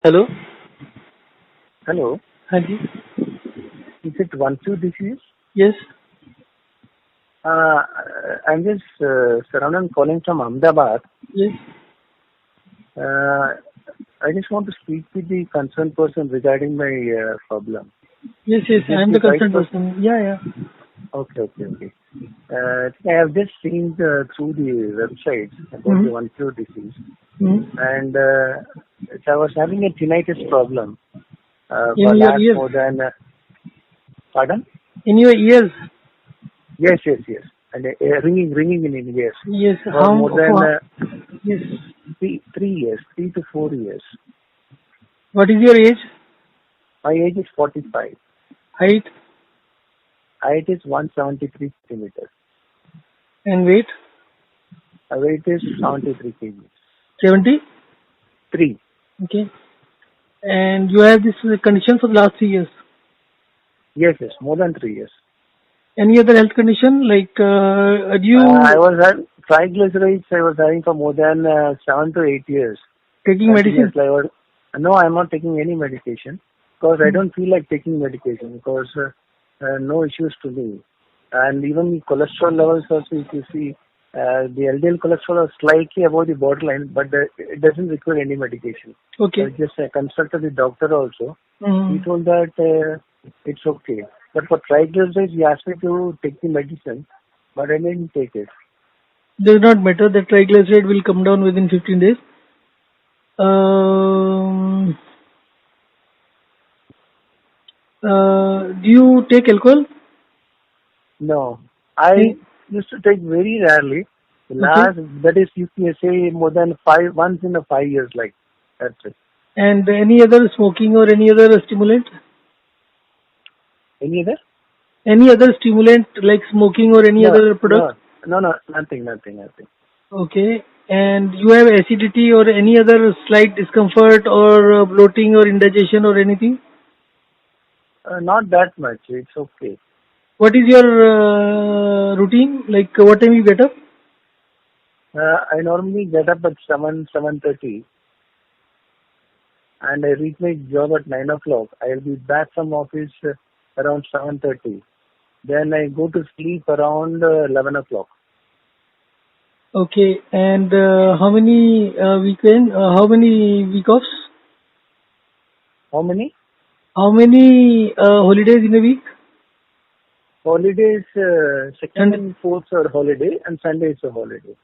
Hello. Hello, हाँ जी। is it one-two disease? Yes. Uh, I'm just Saravan calling from Ahmedabad. Yes. Uh, I just want to speak with the concerned person regarding my problem. Yes, Is I this am the the right concerned person? person. Yeah. Okay. I have just seen through the website about the one-two disease, and I was having a tinnitus problem In for your last ears. more than. Pardon? In your ears. Yes, and ringing in ears Yes. for more than Yes. 3 years, 3 to 4 years. What is your age? My age is 45. Height Height is 173 centimeters. and weight? My weight is 73 kg. 70. 3. Okay. And you have this condition for the last 3 years. Yes, more than 3 years. Any other health condition like do you I was having triglycerides. I was having for more than 7 to 8 years. taking medicine? No, I'm not taking any medication because I don't feel like taking medication because no issues to me. And even cholesterol levels also, if you see, the LDL cholesterol is slightly above the borderline, but it doesn't require any medication. Okay. I consulted the doctor also. Mm-hmm. He told that it's okay. But for triglycerides, he asked me to take the medicine, but I didn't take it. Does not matter. The triglyceride will come down within 15 days. Um, do you take alcohol? No, I used to take very rarely. That is, you can say more than once in a 5 years, like that's it. And any other smoking or any other stimulant? Any other? Any other stimulant like smoking or any other product? No, nothing. Okay. And you have acidity or any other slight discomfort or bloating or indigestion or anything? Not that much. It's okay. What is your routine? Like what time you get up? I normally get up at 7:30, and I reach my job at 9 o'clock. I'll be back from office around 7:30. Then I go to sleep around 11 o'clock. Okay. And how many how many week offs? How many? How many holidays in a week? Holidays, second and fourth are holiday, and Sunday is a holiday.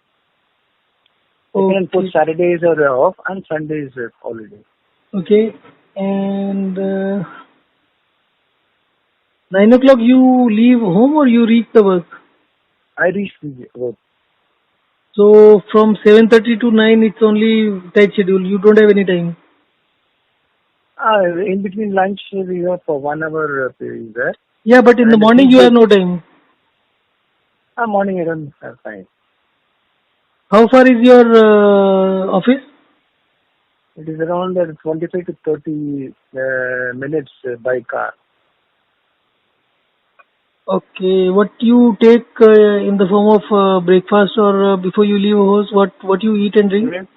Second and fourth Saturdays are off, and Sunday is a holiday. Okay. And 9 o'clock you leave home or you reach the work? I reach the work. So from 7:30 to 9 it's only tight schedule. You don't have any time. In between lunch we have for 1 hour period there. Yeah, but in the morning you have no time. Morning I don't have time. How far is your office? It is around 25 to 30 minutes by car. Okay. What you take in the form of breakfast or before you leave house? What you eat and drink?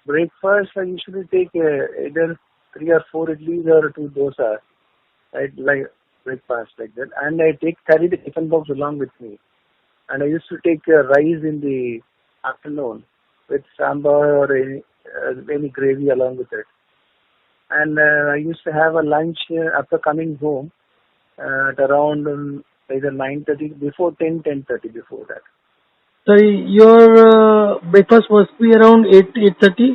Breakfast I usually take either 3 or 4 idlis or 2 dosa. I like breakfast like that, and I carry the tiffin box along with me. And I used to take rice in the afternoon with sambar or any gravy along with it. And I used to have a lunch after coming home at around either 9:30, before 10:30 before that. Sorry, your breakfast must be around 8:30.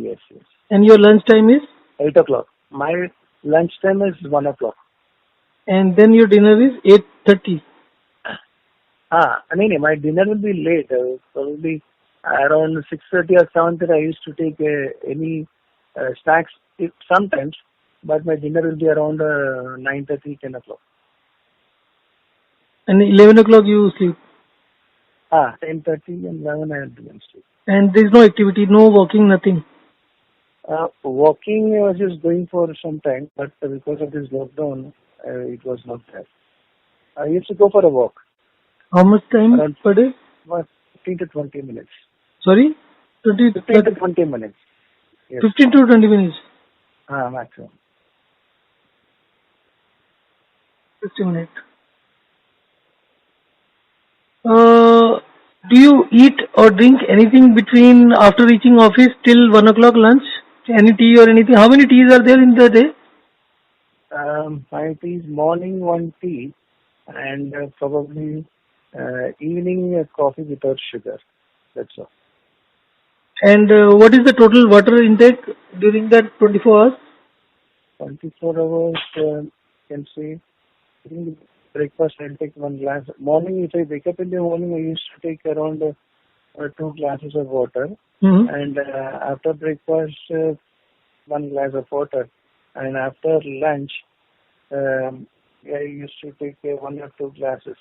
Yes. And your lunch time is? 8 o'clock. My lunch time is 1 o'clock. And then your dinner is 8:30. My dinner will be late. Probably around 6:30 or 7:30. I used to take any snacks sometimes, but my dinner will be around 9:30, 10 o'clock. And 11 o'clock you sleep? 10:30 and 11 I will be on sleep. And there is no activity, no walking, nothing? Walking I was just going for some time, but because of this lockdown, it was not there. I used to go for a walk. How much time per day? 15 to 20 minutes. Sorry? 15 to 20 minutes. Yes. 15 to 20 minutes. Maximum. 50 minutes. Do you eat or drink anything between after reaching office till 1 o'clock lunch? Any tea or anything? How many teas are there in the day? My tea is morning one tea and probably evening coffee without sugar. That's all. And what is the total water intake during that 24 hours? 24 hours, can say. During breakfast, I'll take 1 glass. Morning, if I wake up in the morning, I used to take around 2 glasses of water. Mm-hmm. And after breakfast, 1 glass of water. And after lunch, I used to take 1 or 2 glasses.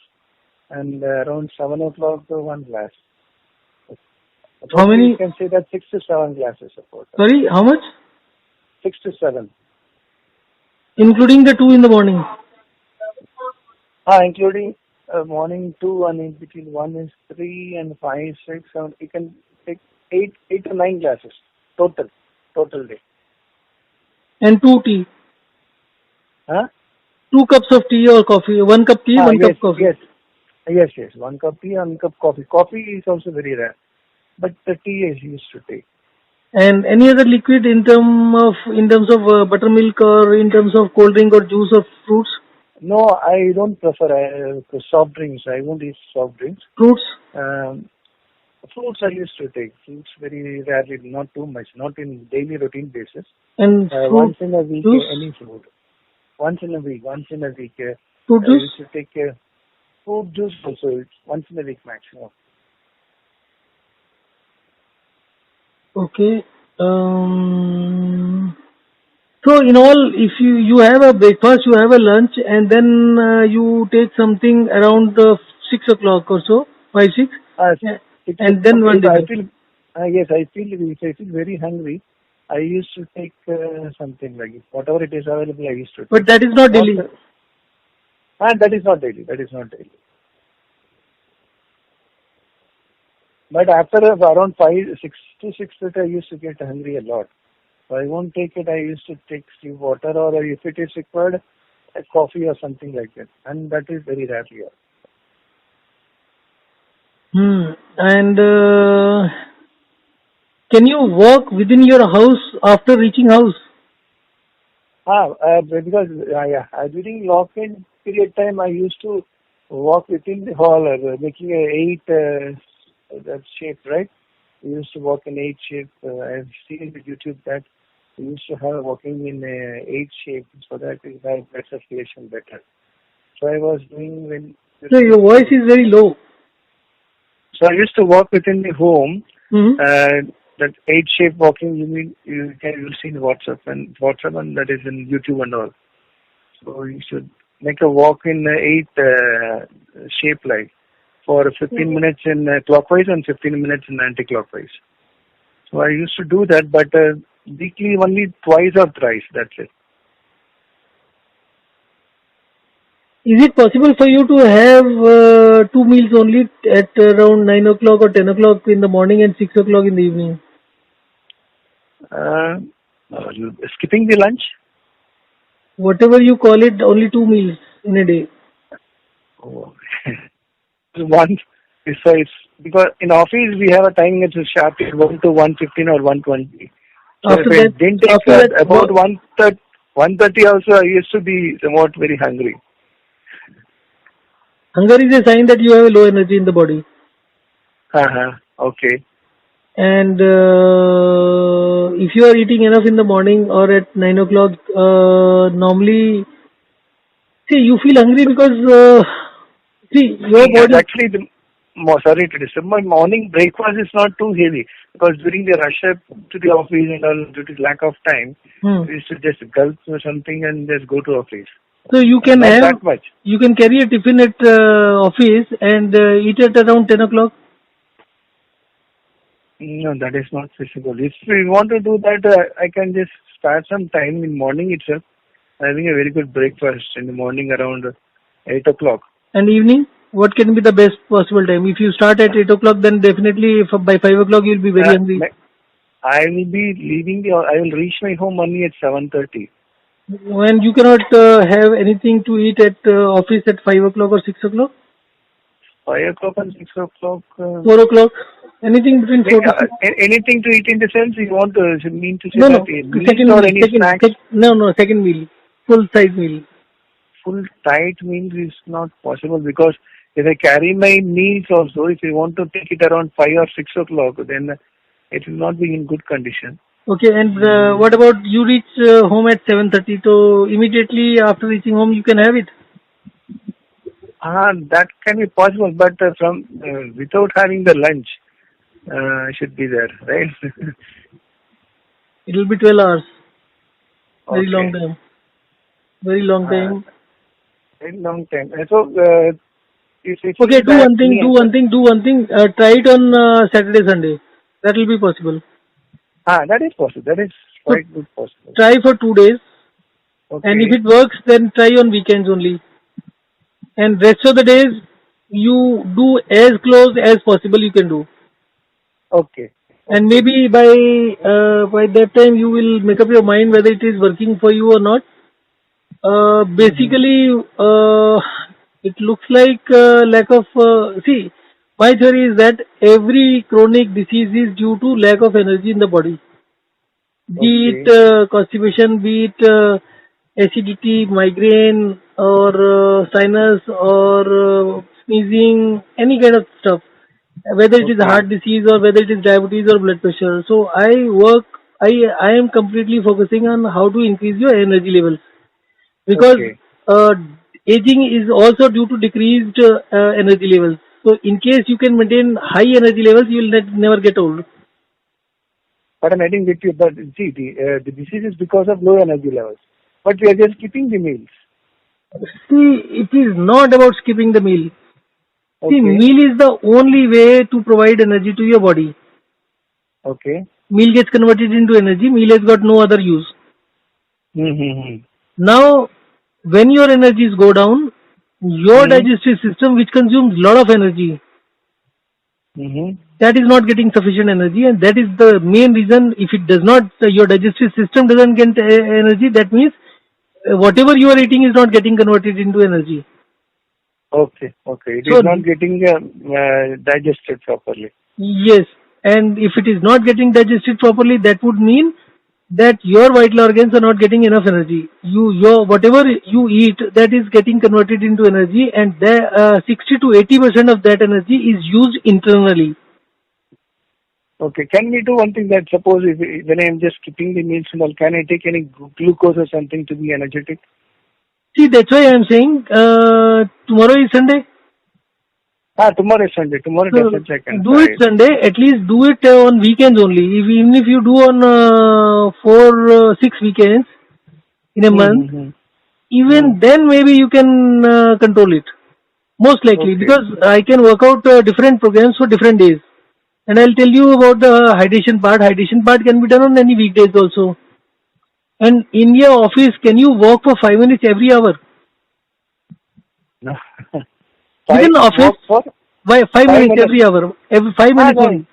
And around 7 o'clock, 1 glass. How many? You can say that 6 to 7 glasses of water. Sorry, how much? 6 to 7. Including the 2 in the morning. Including morning 2 and in between 1 is 3 and 5, 6, 7. You can take 8 to 9 glasses total day. And 2 tea. Huh? 2 cups of tea or coffee. 1 cup tea, 1 yes, cup coffee. Yes. 1 cup tea, 1 cup coffee. Coffee is also very rare. But the tea is used to take. And any other liquid in terms of buttermilk or in terms of cold drink or juice or fruits? No, I don't prefer soft drinks. I won't eat soft drinks. Fruits? Fruits I used to take. Fruits very rarely, not too much, not in daily routine basis. And once in a week, juice? any fruit. Once in a week. Fruit I juice? used to take fruit juice also. Once in a week maximum. Okay. So in all, if you have a breakfast, you have a lunch, and then you take something around 6 o'clock or so, 5, 6, and then one dinner. If I feel very hungry, I used to take something like it. Whatever it is available, I used to take. But that is not daily. That is not daily. But after around 6 to 6:30, I used to get hungry a lot. So I won't take it. I used to take water or if it is required, a coffee or something like that. And that is very rarely. And can you walk within your house after reaching house? Because during lock-in period time, I used to walk within the hall, making a 8 that shape, right? We used to walk in 8 shape. I've seen in the YouTube that we used to have walking in 8 shape so that we have blood circulation better. So I was doing when. So your voice is very low. So I used to walk within the home. Mm-hmm. That 8 shape walking, you'll see in WhatsApp and that is in YouTube and all. So you should make a walk in 8 shape like for 15 minutes in clockwise and 15 minutes in anti-clockwise. So I used to do that, but weekly only twice or thrice. That's it. Is it possible for you to have 2 meals only at around 9 o'clock or 10 o'clock in the morning and 6 o'clock in the evening? Skipping the lunch? Whatever you call it, only 2 meals in a day. Oh. One besides, because in office we have a timing at sharp 1 to 1:15 or 1:20. So After if I that, didn't take about 1:30 also, I used to be somewhat very hungry. Hunger is a sign that you have a low energy in the body. Okay. And if you are eating enough in the morning or at 9 o'clock, normally, see, you feel hungry because, your body... Actually, sorry to disturb, my morning breakfast is not too heavy because during the rush up to the office and all, due to lack of time, we used to just gulp or something and just go to office. So you can not that much. You can carry a tiffin at office and eat it around 10 o'clock? No, that is not feasible. If we want to do that, I can just start some time in morning itself, having a very good breakfast in the morning around 8 o'clock. And evening? What can be the best possible time? If you start at 8 o'clock, then definitely by 5 o'clock you will be very hungry. I will be leaving I will reach my home only at 7:30. When you cannot have anything to eat at office at 5 o'clock or 6 o'clock? 5 o'clock and 6 o'clock. 4 o'clock? Anything between 4 to 6? Anything to eat in the sense you want to mean to say No, that no. meals Second or meal. any snacks? No, second meal. Full size meal. Full tight meals is not possible because if I carry my meals also, if I want to take it around 5 or 6 o'clock, then it will not be in good condition. Okay, and what about you reach home at 7:30? So immediately after reaching home, you can have it. That can be possible, but from without having the lunch should be there, right? It will be 12 hours. Very Okay. long time. Very long time. Very long time. So, if you Okay, feel do that one thing. Try it on Saturday, Sunday. That will be possible. that is possible. That is quite good possible. Try for 2 days. Okay. And if it works, then try on weekends only. And rest of the days, you do as close as possible you can do. Okay. And maybe by that time you will make up your mind whether it is working for you or not. Basically, it looks like lack of. See, my theory is that every chronic disease is due to lack of energy in the body. Be Okay. it constipation, be it acidity, migraine, or sinus, or sneezing, any kind of stuff. Whether it is Okay. heart disease or whether it is diabetes or blood pressure. So I am completely focusing on how to increase your energy levels because Okay. uh, aging is also due to decreased energy levels. So in case you can maintain high energy levels, you will never get old. But I'm adding with you. But see, the disease is because of low energy levels. But we are just skipping the meals. See, it is not about skipping the meal. Okay. See, meal is the only way to provide energy to your body. Okay. Meal gets converted into energy. Meal has got no other use. Mm-hmm. Now, when your energies go down, your digestive system, which consumes a lot of energy, Mm-hmm. that is not getting sufficient energy, and that is the main reason. If it does not, your digestive system doesn't get energy, that means whatever you are eating is not getting converted into energy. Okay. Okay. It So, is not getting digested properly. yes, and if it is not getting digested properly, that would mean that your vital organs are not getting enough energy. Your whatever you eat, that is getting converted into energy, and 60 to 80% of that energy is used internally. Okay. Can we do one thing that suppose when I am just skipping the meals and all, can I take any glucose or something to be energetic? See, that's why I am saying tomorrow is Sunday. Tomorrow is Sunday. Tomorrow So definitely I can do try it it. Sunday. At least do it on weekends only. Even if you do on 6 weekends in a month, Mm-hmm. even then maybe you can control it. Most likely, Okay. because I can work out different programs for different days. And I'll tell you about the hydration part. Hydration part can be done on any weekdays also. And in your office, can you walk for 5 minutes every hour? No. Within the office, Walk for 5 minutes minutes. every hour. Every 5 minutes No. only.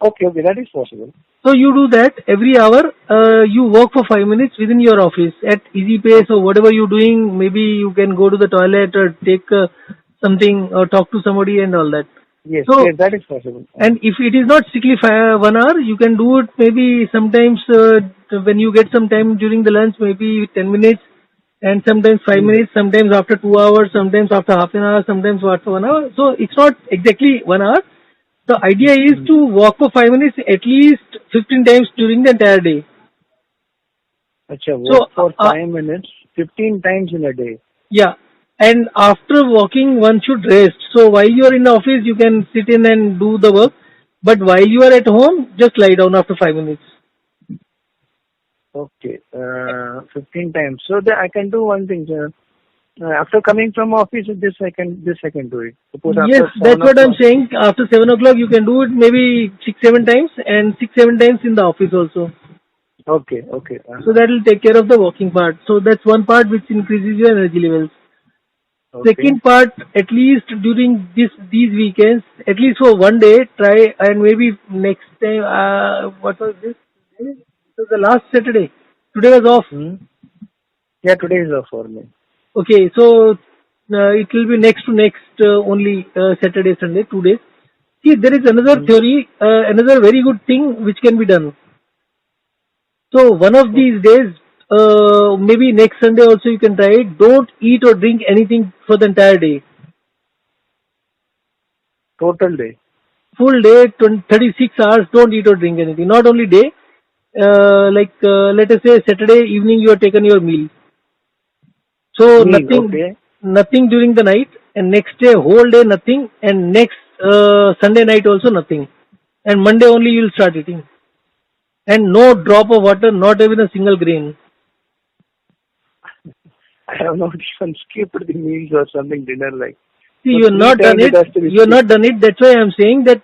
Okay, that is possible. So you do that every hour. You walk for 5 minutes within your office at easy pace or whatever you're doing. Maybe you can go to the toilet or take something or talk to somebody and all that. Yes, So, yes, that is possible. and if it is not strictly 1 hour, you can do it maybe sometimes when you get some time during the lunch, maybe 10 minutes, and sometimes 5 minutes, sometimes after 2 hours, sometimes after half an hour, sometimes after 1 hour. So it's not exactly 1 hour. The idea is to walk for 5 minutes at least 15 times during the entire day. Acha, walk for 5 minutes, 15 times in a day. Yeah. And after walking, one should rest. So while you are in the office, you can sit in and do the work. But while you are at home, just lie down after 5 minutes. Okay, 15 times. So I can do one thing, sir. After coming from office, this I can do it. Suppose Yes, after that's what I'm 7 o'clock. saying. After 7 o'clock, you can do it maybe 6-7 times and 6-7 times in the office also. Okay. So that will take care of the walking part. So that's one part which increases your energy levels. Okay. Second part, at least during these weekends, at least for one day, try and maybe next time. What was this? This was the last Saturday. Today was off. Hmm. Yeah, today is off for me. Okay, so it will be next to next only Saturday, Sunday, 2 days. See, there is another Hmm. theory, another very good thing which can be done. So one of Oh, these days, maybe next Sunday also you can try it. Don't eat or drink anything for the entire day. total day. Full day, 36 hours, don't eat or drink anything. Not only day, let us say Saturday evening you have taken your meal. So Meal. Okay. nothing during the night, and next day whole day nothing, and next Sunday night also nothing, and Monday only you will start eating, and no drop of water, not even a single grain. I have not even skipped the meals or something dinner like. See, So you have three not done times it. it has to be You have skipped. not done it. That's why I am saying that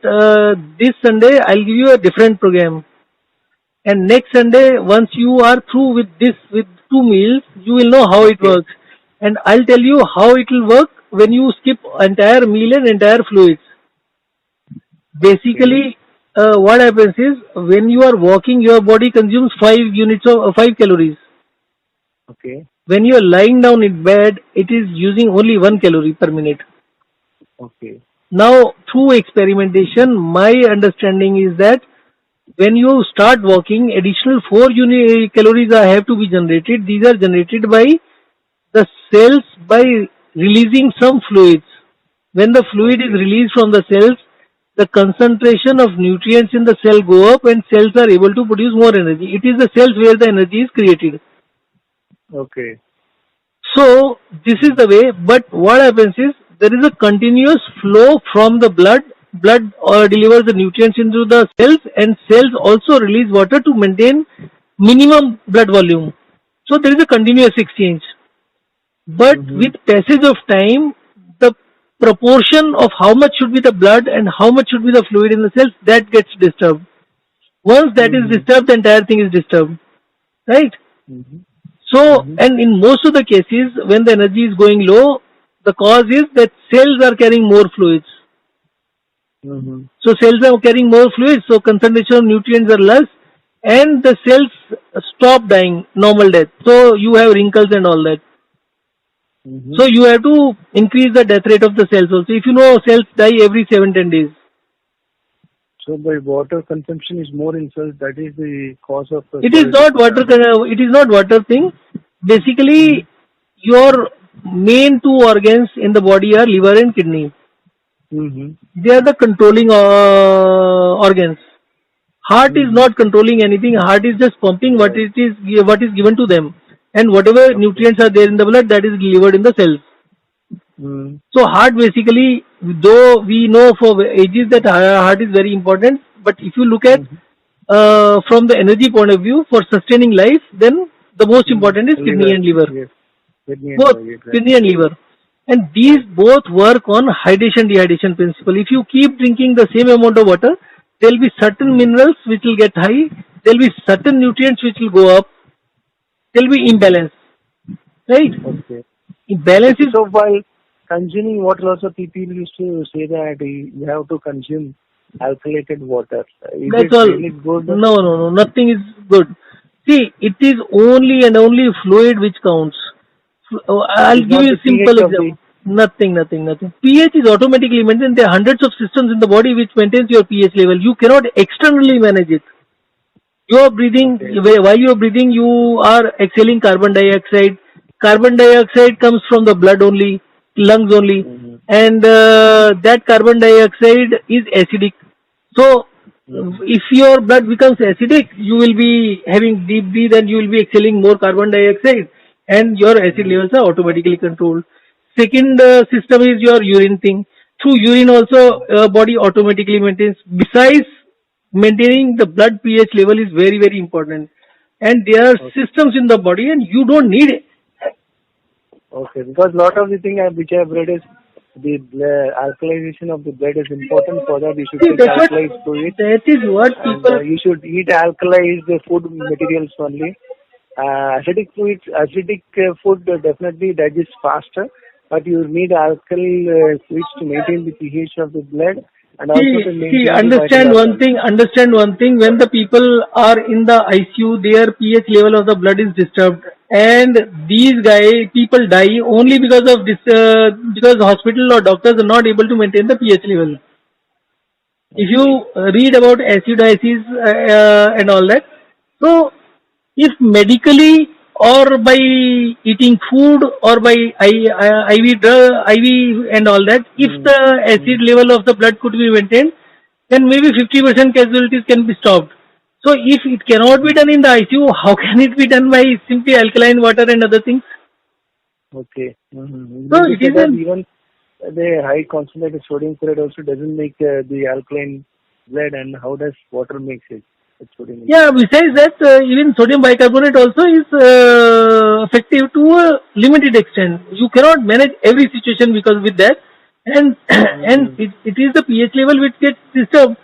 this Sunday I'll give you a different program. And next Sunday, once you are through with this, with 2 meals, you will know how it Okay. works. And I'll tell you how it will work when you skip entire meal and entire fluids. Okay. Basically, what happens is when you are walking, your body consumes 5 units of 5 calories. Okay. When you are lying down in bed, it is using only 1 calorie per minute. Okay. Now, through experimentation, my understanding is that when you start walking, additional 4 calories have to be generated. These are generated by the cells by releasing some fluids. When the fluid is Okay. released from the cells, the concentration of nutrients in the cell go up and cells are able to produce more energy. It is the cells where the energy is created. Okay. So this is the way, but what happens is there is a continuous flow from the blood. Blood delivers the nutrients into the cells, and cells also release water to maintain minimum blood volume. So there is a continuous exchange. But Mm-hmm. with passage of time, the proportion of how much should be the blood and how much should be the fluid in the cells, that gets disturbed. Once that is Mm-hmm. disturbed, the entire thing is disturbed, right? Mm-hmm. So, Mm-hmm. and in most of the cases, when the energy is going low, the cause is that cells are carrying more fluids. Mm-hmm. So, cells are carrying more fluids, so concentration of nutrients are less, and the cells stop dying, normal death. So, you have wrinkles and all that. Mm-hmm. So, you have to increase the death rate of the cells also. If you know cells die every 7-10 days, So by water consumption is more in cells. That is the cause of the it is cell not water. damage. It is not water thing. Mm-hmm. Basically, your main two organs in the body are liver and kidney. Mm-hmm. They are the controlling organs. Heart is Mm-hmm. not controlling anything. Heart is just pumping Yeah. what is given to them, and whatever Okay. nutrients are there in the blood, that is delivered in the cells. Mm-hmm. So heart basically, though we know for ages that heart is very important, but if you look at Mm-hmm. from the energy point of view for sustaining life, then the most important is kidney Liver. and liver. Yes. Kidney and Both liver. kidney Exactly. and liver. And these Right. both work on hydration dehydration principle. If you keep drinking the same amount of water, there will be certain Mm-hmm. minerals which will get high, there will be certain nutrients which will go up, there will be Mm-hmm. imbalance. Right? Okay. Okay. Imbalance is So while consuming water, also people used to say that you have to consume alkalated water. Is that's it all. really good? No, nothing is good. See, it is only and only fluid which counts. It I'll is give not you the a simple pH of the. example. Nothing. pH is automatically maintained. There are hundreds of systems in the body which maintains your pH level. You cannot externally manage it. You are breathing, Okay. while you are breathing, you are exhaling carbon dioxide. Carbon dioxide comes from the blood only, lungs only, Mm-hmm. and that carbon dioxide is acidic. So, Mm-hmm. if your blood becomes acidic, you will be having deep breath and you will be exhaling more carbon dioxide, and your acid Mm-hmm. levels are automatically controlled. Second system is your urine thing. Through urine also, body automatically maintains. Besides maintaining the blood pH level is very important, and there are Okay. systems in the body, and you don't need it. Okay. Because lot of the thing which I have read is the alkalization of the blood is important. For that, you should See, take alkalized fluid that is what and people. you should eat alkalized food materials only. Acidic foods, acidic food definitely digests faster, but you need alkyl switch to maintain the pH of the blood and also to maintain the Understand vital one organs. thing. Understand one thing. When the people are in the ICU, their pH level of the blood is disturbed, and these people die only because of this. Because hospital or doctors are not able to maintain the pH level. If you Okay. read about acidosis and all that, so if medically or by eating food or by IV drug, IV and all that, if Mm. the acid Mm. level of the blood could be maintained, then maybe 50% casualties can be stopped. So if it cannot be Mm. done in the ICU, how can it be done by simply alkaline water and other things? Okay. You So mean to it say is that an even the high concentrated sodium chloride also doesn't make the alkaline blood, and how does water makes it? With sodium Yeah, intake. besides that, even sodium bicarbonate also is effective to a limited extent. You cannot manage every situation because with that, and and Mm. it is the pH level which gets disturbed.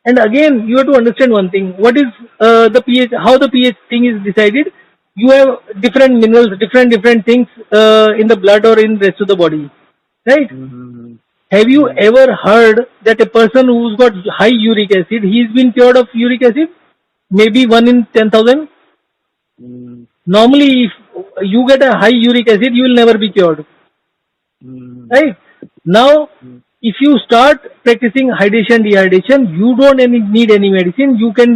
And again, you have to understand one thing: what is the pH? How the pH thing is decided? You have different minerals, different things in the blood or in rest of the body, right? Mm. Have you Mm. ever heard that a person who's got high uric acid, he's been cured of uric acid? Maybe 1 in 10,000. Mm. Normally, if you get a high uric acid, you will never be cured. Mm. Right? Now, Mm. if you start practicing hydration, dehydration, you don't need any medicine. You can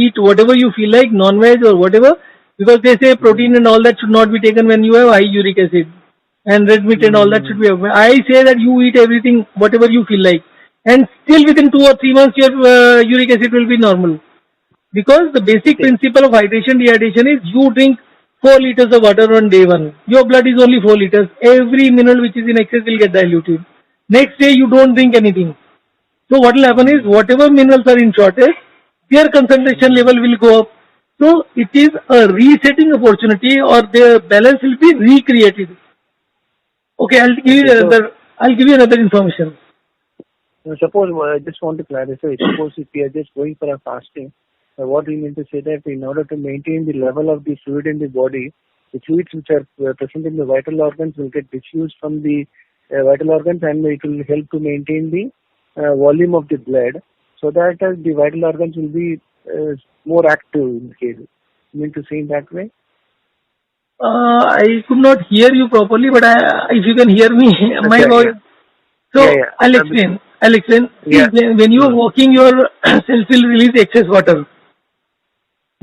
eat whatever you feel like, non-veg or whatever, because they say Mm. protein and all that should not be taken when you have high uric acid. And red meat and all that should Mm. be. I say that you eat everything, whatever you feel like. And still within 2 or 3 months, your uric acid will be normal. Because the basic Okay. principle of hydration dehydration is you drink 4 liters of water on day one. Your blood is only 4 liters. Every mineral which is in excess will get diluted. Next day you don't drink anything. So what will happen is Mm. whatever minerals are in shortage, their concentration Mm. level will go up. So it is a resetting opportunity or the balance will be recreated. Okay, Okay. So I'll give you another information. suppose I just want to clarify. Suppose if we are just going for a fasting, what we mean to say that in order to maintain the level of the fluid in the body, the fluids which are present in the vital organs will get diffused from the vital organs, and it will help to maintain the volume of the blood, so that the vital organs will be more active in the case. You mean to say in that way? I could not hear you properly, but if you can hear me, my Okay. voice. Yeah. Yeah. So Yeah. I'll explain. I'll explain. See, Yeah. when you are Mm. walking, your cells will release excess water,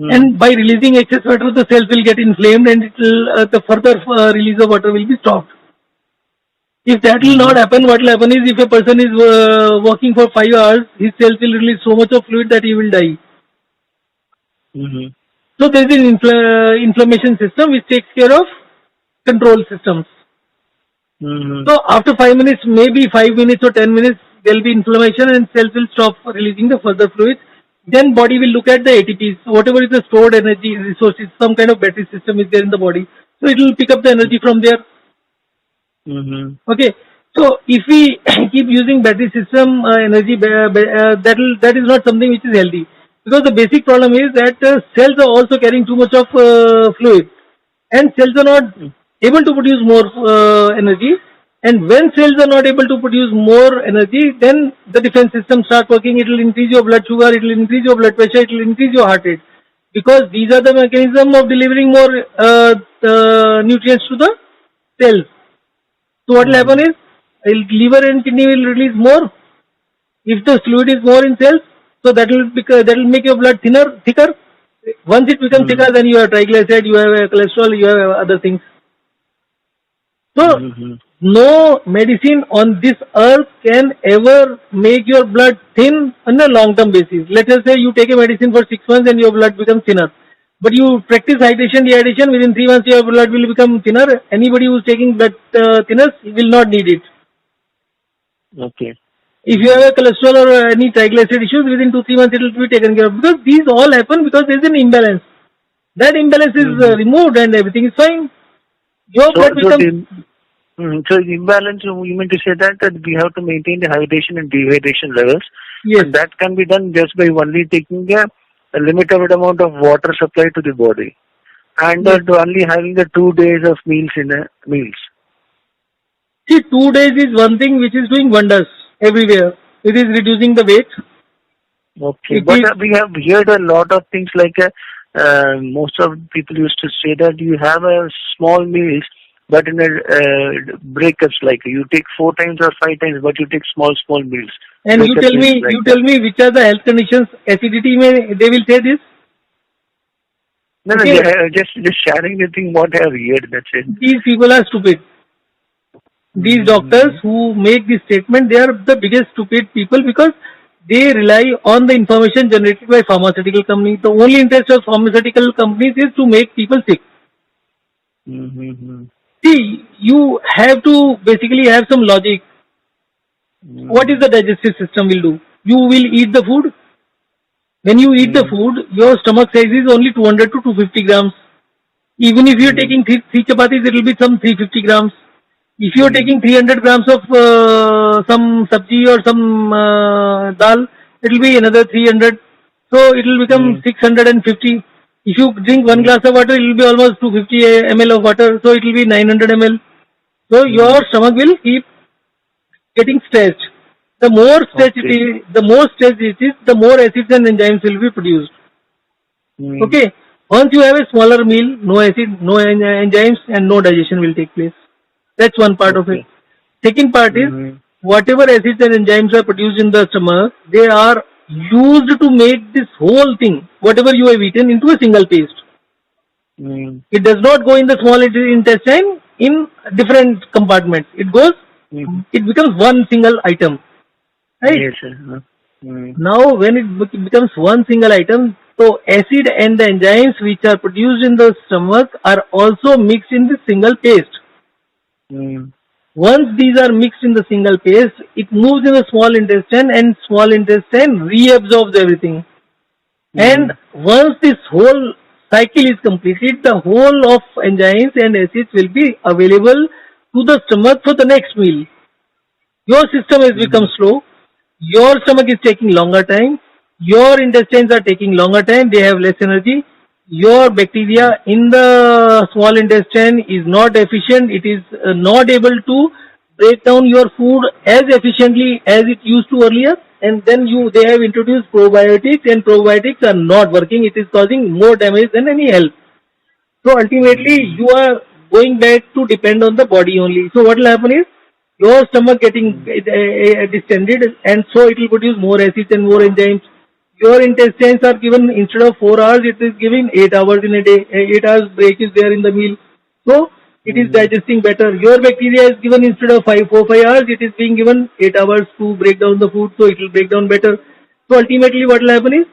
Mm. and by releasing excess water, the cells will get inflamed, and it will the further release of water will be stopped. If that will not Mm-hmm. happen, what will happen is if a person is walking for 5 hours, his cells will release so much of fluid that he will die. Mm-hmm. So there is an inflammation system which takes care of control systems. Mm-hmm. So after 5 minutes, maybe 5 minutes or 10 minutes, there will be inflammation and cells will stop releasing the further fluids. Then body will look at the ATPs, whatever is the stored energy resources, some kind of battery system is there in the body. So it will pick up the energy from there. Mm-hmm. Okay. So if we keep using battery system energy, that is not something which is healthy. Because the basic problem is that cells are also carrying too much of fluid, and cells are not able to produce more energy. And when cells are not able to produce more energy, then the defense system starts working. It will increase your blood sugar, it will increase your blood pressure, it will increase your heart rate. Because these are the mechanism of delivering more nutrients to the cells. So what will happen Mm-hmm. is liver and kidney will release more if the fluid is more in cells. So that will make your blood thicker. Once it becomes Mm-hmm. thicker, then you have triglyceride, you have cholesterol, you have other things. So Mm-hmm. no medicine on this earth can ever make your blood thin on a long-term basis. Let us say you take a medicine for 6 months and your blood becomes thinner. But you practice hydration, dehydration, within 3 months your blood will become thinner. Anybody who is taking blood thinners will not need it. Okay. If you Mm-hmm. have a cholesterol or any triglyceride issues, within 2 3 months it will be taken care of. Because these all happen because there is an imbalance. That imbalance is Mm-hmm. removed and everything is fine. Your So, blood so becomes. the so the imbalance, you mean to say that we have to maintain the hydration and dehydration levels, Yes. and that can be done just by only taking a limited amount of water supply to the body, and Yes. to only having the 2 days of meals in a meals. See, 2 days is one thing which is doing wonders everywhere. It is reducing the weight. Okay, It but is, we have heard a lot of things like most of people used to say that you have a small meals, but in a breakups, like you take 4 times or 5 times, but you take small meals. and Breakup meals like you that. tell me which are the health conditions, acidity may, they will say this. No, no, Okay, yeah, just sharing the thing what I have heard. That's it. these people are stupid. These doctors Mm-hmm. who make this statement, they are the biggest stupid people because they rely on the information generated by pharmaceutical companies. The only interest of pharmaceutical companies is to make people sick. Mm-hmm. See, you have to basically have some logic. What is Mm-hmm. the digestive system will do? You will eat the food. When you eat the food, your stomach size is only 200 to 250 grams. Even if you are Mm-hmm. taking three chapatis, it will be some 350 grams. If you are Mm-hmm. taking 300 grams of some sabji or some dal, it will be another 300. So it will become Mm-hmm. 650. If you drink one Mm-hmm. glass of water, it will be almost 250 ml of water. So it will be 900 ml. So Mm-hmm. your stomach will keep getting stretched. Okay. The more stretched it is, the more acids and enzymes will be produced. Mm-hmm. Okay. Once you have a smaller meal, no acid, no enzymes, and no digestion will take place. That's one part of it. Okay. Second part is Mm-hmm. whatever acids and enzymes are produced in the stomach, they are used to make this whole thing, whatever you have eaten, into a single paste. Mm-hmm. It does not go in the small intestine in different compartments. Mm-hmm. It becomes one single item, right? Yes, sir. Mm-hmm. Now, when it becomes one single item, so acid and the enzymes which are produced in the stomach are also mixed in the single paste. Mm-hmm. Once these are mixed in the single paste, it moves in the small intestine and small intestine reabsorbs everything. And Mm-hmm. once this whole cycle is completed, the whole of enzymes and acids will be available to the stomach for the next meal. Your system has become slow. Your stomach is taking longer time. Your intestines are taking longer time. They have less energy. Your bacteria in the small intestine is not efficient. It is not able to break down your food as efficiently as it used to earlier. And then they have introduced probiotics, and probiotics are not working. It is causing more damage than any help. So ultimately, Mm-hmm. you are going back to depend on the body only. So what will happen is your stomach getting distended, and so it will produce more acids and more enzymes. Your intestines are given instead of 4 hours, it is giving 8 hours in a day. 8 hours break is there in the meal, so it is Mm-hmm. digesting better. Your bacteria is given instead of 5 hours, it is being given 8 hours to break down the food, so it will break down better. So ultimately, what will happen is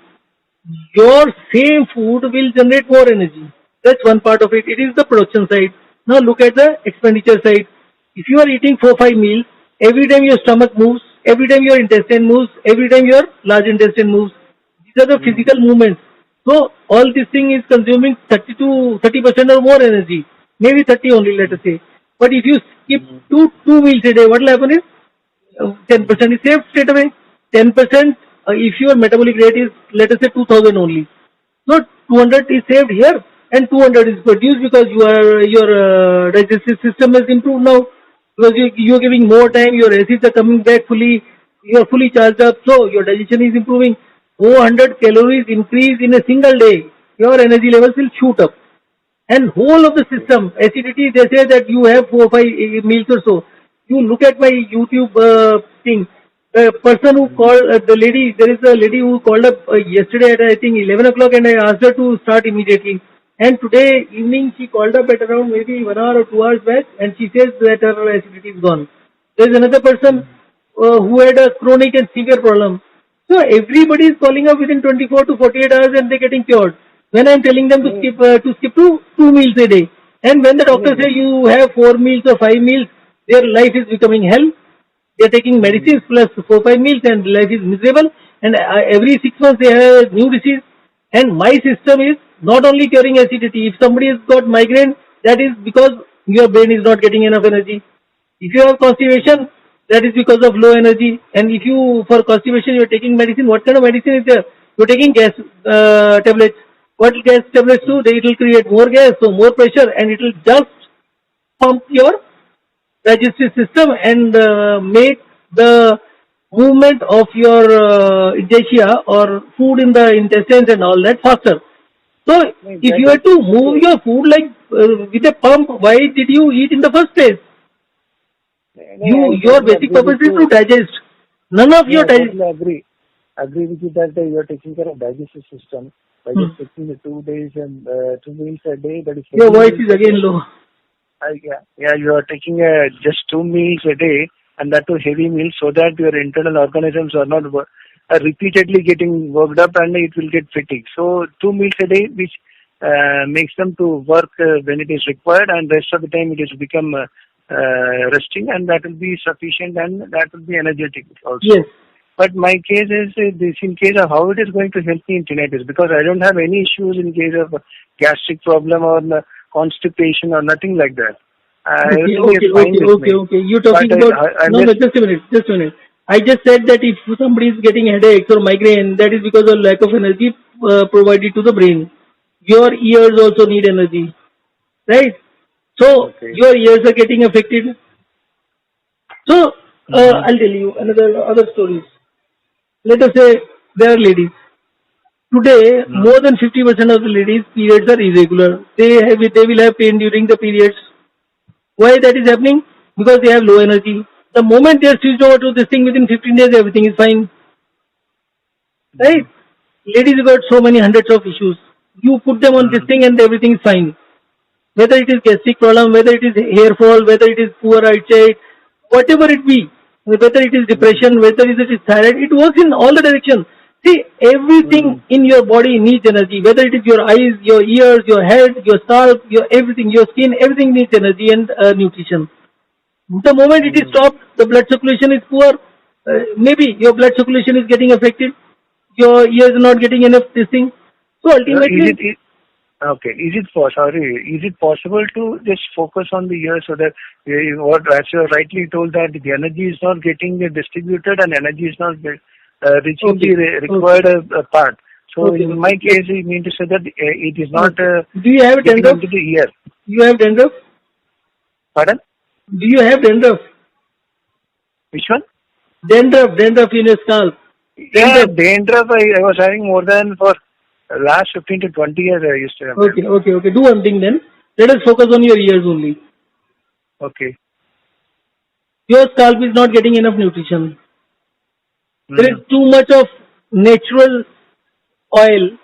your same food will generate more energy. That's one part of it. It is the production side. Now look at the expenditure side. If you are eating 4 5 meals, every time your stomach moves, every time your intestine moves, every time your large intestine moves. These are the Mm-hmm. physical movements. So all this thing is consuming 30 to 30% or more energy. Maybe 30 only, let us say. But if you skip Mm-hmm. two meals a day, what will happen is 10% is saved straight away. 10%, if your metabolic rate is, let us say, 2000 only. So 200 is saved here and 200 is produced because your digestive system has improved now because you are giving more time, your acids are coming back fully, you are fully charged up, so your digestion is improving. 400 calories increase in a single day, your energy levels will shoot up. And whole of the system, acidity, they say that you have 4 5 meals or so. You look at my YouTube thing. The person who called the lady, there is a lady who called up yesterday at I think 11 o'clock, and I asked her to start immediately. And today evening she called up at around maybe 1 hour or 2 hours back, and she says that her acidity is gone. There is another person who had a chronic and severe problem. So everybody is calling up within 24 to 48 hours and they're getting cured. When I'm telling them to skip to 2 meals a day, and when the doctor Mm-hmm. say you have 4 meals or 5 meals, their life is becoming hell. They're taking Mm-hmm. medicines plus 4 5 meals and life is miserable. And every 6 months they have a new disease. And my system is not only curing acidity. If somebody has got migraine, that is because your brain is not getting enough energy. If you have constipation, that is because of low energy. And if you, for constipation, you are taking medicine, what kind of medicine is there? You are taking gas tablets. What gas tablets do? It will create more gas, so more pressure, and it will just pump your digestive system and make the movement of your ischia or food in the intestines and all that faster. So if you had to move your food like with a pump, why did you eat in the first place? Your basic purpose is to digest. None of your I totally agree with you that you are taking care of digestive system by just taking the 2 days and 2 meals a day. That is your voice is again low. Yeah, you are taking just 2 meals a day, and that too heavy meals, so that your internal organisms are not repeatedly getting worked up, and it will get fatigued. So 2 meals a day, which makes them to work when it is required, and rest of the time it has become resting, and that will be sufficient, and that will be energetic also. Yes. But my case is this in case of how it is going to help me in tinnitus, because I don't have any issues in case of gastric problem or constipation or nothing like that. Okay. You're talking about just a minute. I just said that if somebody is getting headaches or migraine, that is because of lack of energy provided to the brain. Your ears also need energy, right? So your ears are getting affected. So I'll tell you other stories. Let us say there are ladies. Today, more than 50% of the ladies' periods are irregular. They will have pain during the periods. Why that is happening? Because they have low energy. The moment they are switched over to this thing, within 15 days, everything is fine. Right? Ladies have got so many hundreds of issues. You put them on this thing and everything is fine. Whether it is gastric problem, whether it is hair fall, whether it is poor eyesight, whatever it be, whether it is depression, whether it is thyroid, it works in all the directions. See, everything in your body needs energy, whether it is your eyes, your ears, your head, your scalp, your everything, your skin, everything needs energy and nutrition. The moment it is stopped, the blood circulation is poor, maybe your blood circulation is getting affected, your ears are not getting enough this thing. So ultimately... Is it possible to just focus on the ear so that as you rightly told that the energy is not getting distributed and energy is not reaching the required part. So in my case, you mean to say that it is not Do you have getting dandruff? into the ear. You have dandruff? Pardon? Do you have dandruff? Which one? Dandruff in your scalp. Dandruff I was having more than for last 15 to 20 years I used to have. Okay. Do one thing then. Let us focus on your ears only. Okay. Your scalp is not getting enough nutrition. There is too much of natural oil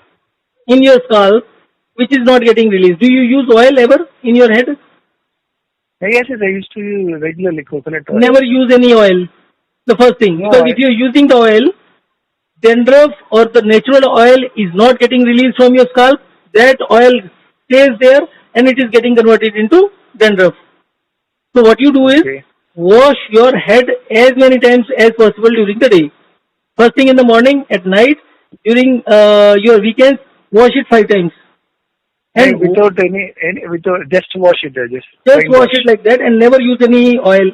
in your scalp which is not getting released. Do you use oil ever in your head? Yes, I used to use regularly coconut oil. Never use any oil. The first thing. Because if you are using the oil, dandruff or the natural oil is not getting released from your scalp. That oil stays there and it is getting converted into dandruff. So what you do is wash your head as many times as possible during the day. First thing in the morning, at night, during your weekends, wash it 5 times. And without just wash it. Just wash it like that and never use any oil.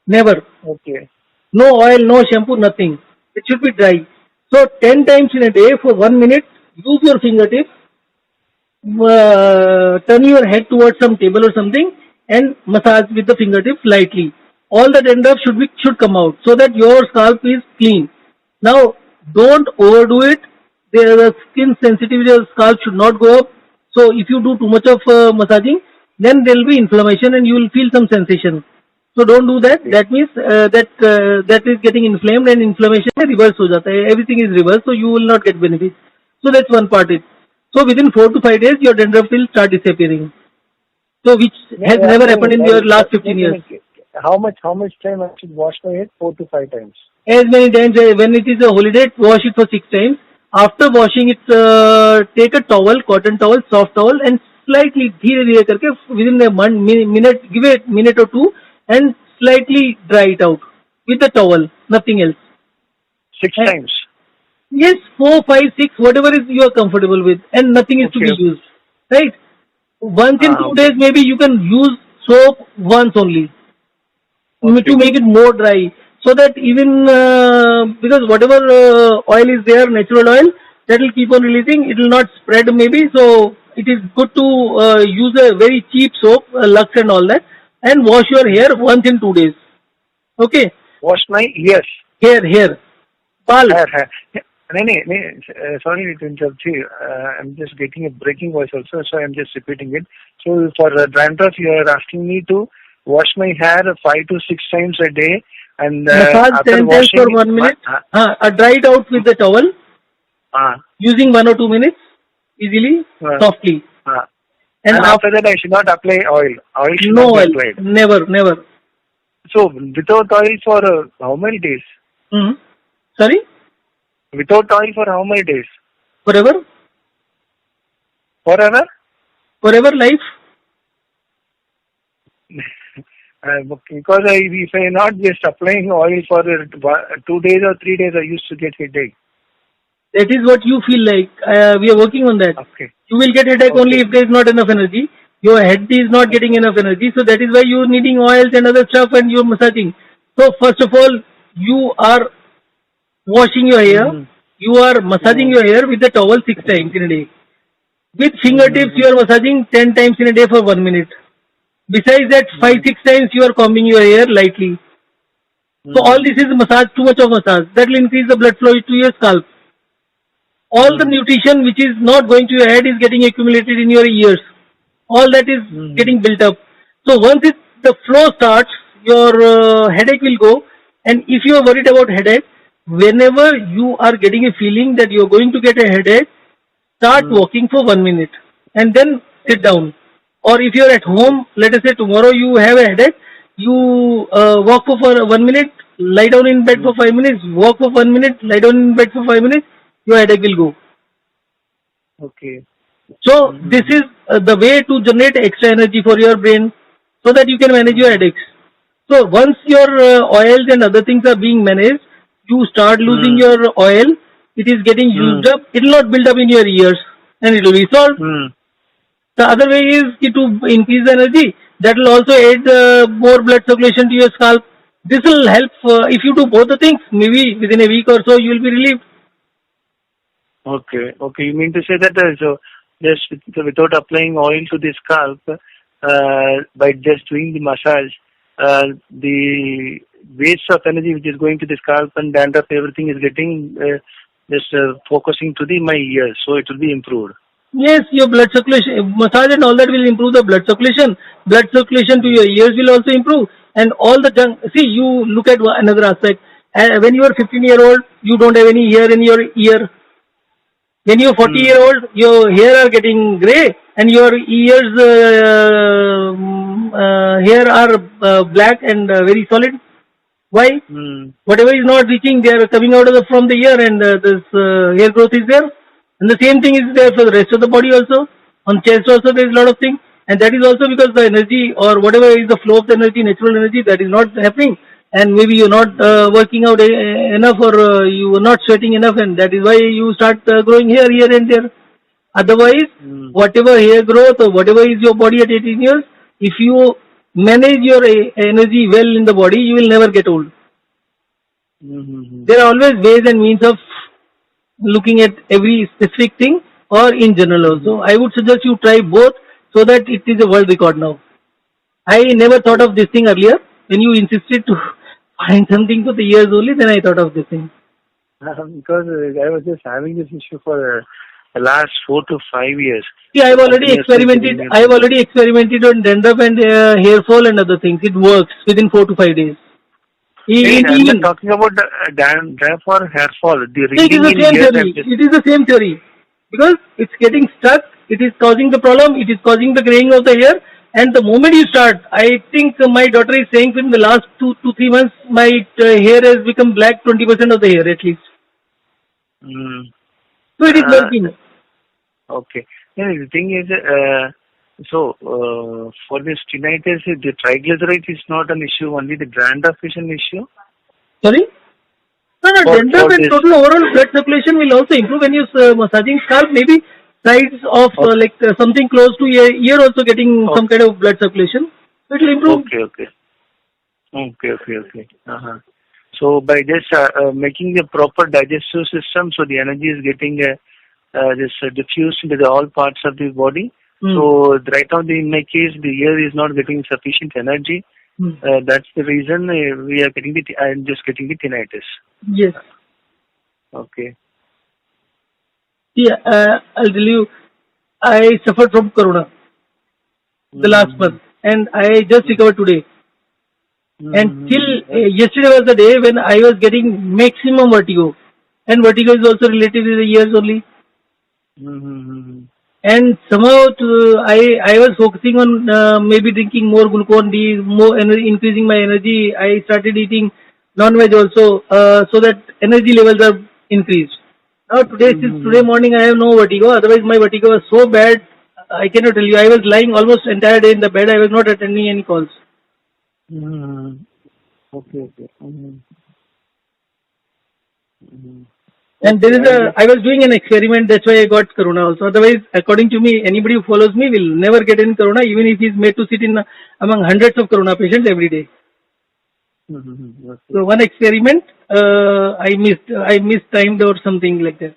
Never. Okay. No oil, no shampoo, nothing. It should be dry. So 10 times in a day for 1 minute, use your fingertips, turn your head towards some table or something and massage with the fingertips lightly. All the dandruff should come out so that your scalp is clean. Now, don't overdo it. The skin sensitivity of the scalp should not go up. So if you do too much of massaging, then there will be inflammation and you will feel some sensation. So don't do that. That means that is getting inflamed and inflammation reverse ho jata hai. Everything is reversed, so you will not get benefit. So that's one part. So within 4 to 5 days, your dandruff will start disappearing. So which has never happened in your last 15 years. How much time I should wash my head? 4 to 5 times. As many times. When it is a holiday, wash it for 6 times. After washing it, take a towel, cotton towel, soft towel, and slightly dheere karke within a minute, give it a minute or two, and slightly dry it out with the towel, nothing else. 6 times? Yes, 4, 5, 6, whatever is you are comfortable with, and nothing is to be used. Right? Once in 2 days, maybe you can use soap once only to make it more dry. So that even, because whatever oil is there, natural oil, that will keep on releasing, it will not spread maybe. So it is good to use a very cheap soap, Lux and all that. and wash your hair once in 2 days. Okay, Wash my ears. hair, bal. Hair. Sorry to interrupt you. I'm just getting a breaking voice also, so I'm just repeating it. So for dandruff, you are asking me to wash my hair 5 to 6 times a day, and Massage after 10 times for washing 1 minute. Dry it out with the towel using 1 or 2 minutes easily, softly. and after that, I should not apply oil. Oil should No not be oil, applied. never. So without oil for how many days? Sorry, Without oil for how many days? forever Forever? life. Because if I am not just applying oil for 2 days or 3 days, I used to get headache. That is what you feel like. We are working on that. Okay. You will get headache only if there is not enough energy. Your head is not getting enough energy, so that is why you are needing oils and other stuff, and you are massaging. So first of all, you are washing your hair. You are massaging your hair with the towel 6 times in a day. With fingertips, you are massaging 10 times in a day for 1 minute. Besides that, 5-6 times you are combing your hair lightly. So all this is massage, too much of massage. That will increase the blood flow to your scalp. All the nutrition which is not going to your head is getting accumulated in your ears. All that is getting built up. So once the flow starts, your headache will go. And if you are worried about headache, whenever you are getting a feeling that you are going to get a headache, start walking for 1 minute and then sit down. Or if you are at home, let us say tomorrow you have a headache, you walk for 1 minute, lie down in bed for 5 minutes, walk for 1 minute, lie down in bed for 5 minutes, your headache will go. Okay. So this is the way to generate extra energy for your brain so that you can manage your headaches. So once your oils and other things are being managed, you start losing your oil, it is getting used up, it will not build up in your ears and it will be solved. The other way is to increase the energy. That will also aid more blood circulation to your scalp. This will help if you do both the things, maybe within a week or so you will be relieved. Okay. You mean to say that just without applying oil to the scalp, by just doing the massage, the waste of energy which is going to the scalp and dandruff, everything is getting just focusing to my ears, so it will be improved. Yes, your blood circulation, massage and all that will improve the blood circulation. Blood circulation to your ears will also improve. And all the junk, see, you look at another aspect. When you are 15-year-old, you don't have any hair in your ear. When you are 40-year-old, your hair are getting grey and your ears hair are black and very solid. Why? Whatever is not reaching, they are coming out from the ear and this hair growth is there. And the same thing is there for the rest of the body also. On chest also there is a lot of things. And that is also because the energy or whatever is the flow of the energy, natural energy, that is not happening. And maybe you're not working out enough or you are not sweating enough, and that is why you start growing hair here and there. Otherwise, whatever hair growth or whatever is your body at 18 years, if you manage your energy well in the body, you will never get old. There are always ways and means of looking at every specific thing or in general also. I would suggest you try both so that it is a world record now. I never thought of this thing earlier. When you insisted to find something for the ears only, then I thought of this thing. Because I was just having this issue for the last 4 to 5 years. See, I have already experimented on dandruff and hair fall and other things. It works within 4 to 5 days. I'm not talking about dandruff or hair fall. It is the same theory. Because it's getting stuck, it is causing the problem, it is causing the graying of the hair. And the moment you start, I think my daughter is saying in the last 2 to 3 months, my hair has become black, 20% of the hair at least. So it is working. Okay. The thing is, for this tinnitus, the triglyceride is not an issue, only the dandruff is an issue? Sorry? No, dandruff and total overall blood circulation will also improve when you're massaging scalp, maybe sides of something close to your ear also getting some kind of blood circulation. So it will improve. Okay. So by just making a proper digestive system, so the energy is getting diffused into all parts of the body, So right now, in my case, the ear is not getting sufficient energy. That's the reason we are getting I'm just getting the tinnitus. Yes. Okay. Yeah, I'll tell you, I suffered from corona the last month, and I just recovered today. And till yesterday was the day when I was getting maximum vertigo, and vertigo is also related to the ears only. And somehow I was focusing on maybe drinking more glucon-D, more increasing my energy. I started eating non-veg also, so that energy levels are increased. Now since today morning, I have no vertigo. Otherwise, my vertigo was so bad, I cannot tell you. I was lying almost entire day in the bed. I was not attending any calls. Okay. And I was doing an experiment. That's why I got corona also. Otherwise, according to me, anybody who follows me will never get any corona, even if he's made to sit in among hundreds of corona patients every day. So one experiment, I missed timed or something like that.